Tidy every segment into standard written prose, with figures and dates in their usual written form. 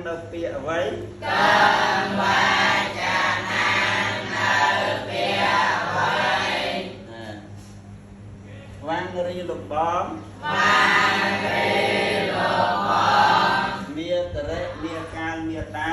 នៅពាក្យអ្វីវាងរីលោកបងមាតរៈមាកាលមាតា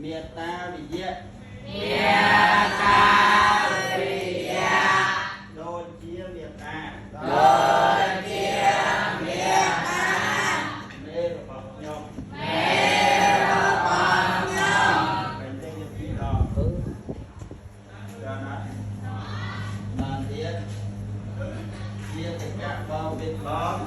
មេត្តាវិយៈដូចជាមេត្តាមេរបស់ខ្ញុំเป็นเรื่องที่เราจะนะนานเดียเทียบกับเบาเป็นร้อน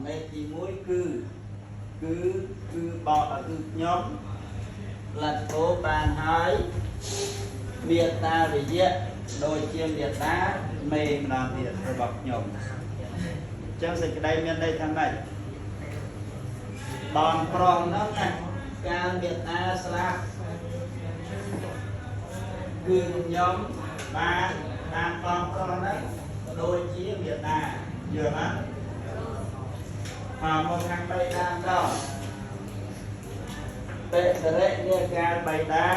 មេទី1គឺបកគឺខ្ញុំលទ្ធោបានហើយមេត្តាវិយៈដូចជាមេត្តាមេម្ដងទៀតរបស់ខ្ញុំអញ្ចឹងសេចក្តីមានន័យថាម៉េចបងប្រុសហ្នឹងណាការមេត្តាស្លាប់គឺខ្ញុំបានបងប្រុសហ្នឹងដូចជាមេត្តាយល់ទេមកខាងបៃតាម្ដងបេតរៈនាការបៃតា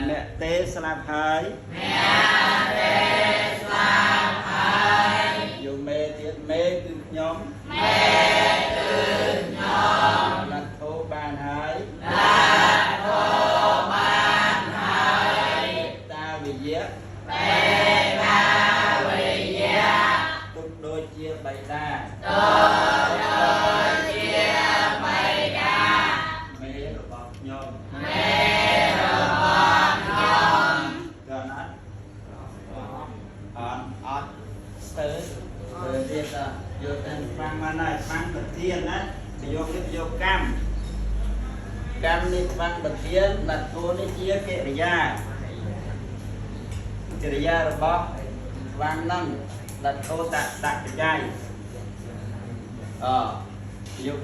អ្នកទេស្លាប់ហើយយកមេទៀតមេគឺខ្ញុំលទ្ធោបានហើយតាវិយៈទុកដូចជាបៃតាមេរបស់ខ្ញុំក៏ណាត់អត់ស្ទើរទៀតយកទៅฟังមកណាฟังប្រធានណាយកនេះយកកម្មនេះฟังប្រធានលទ្ធោនេះជាកិរិយារបស់ฟังនឹងលទ្ធោតបច្ច័យ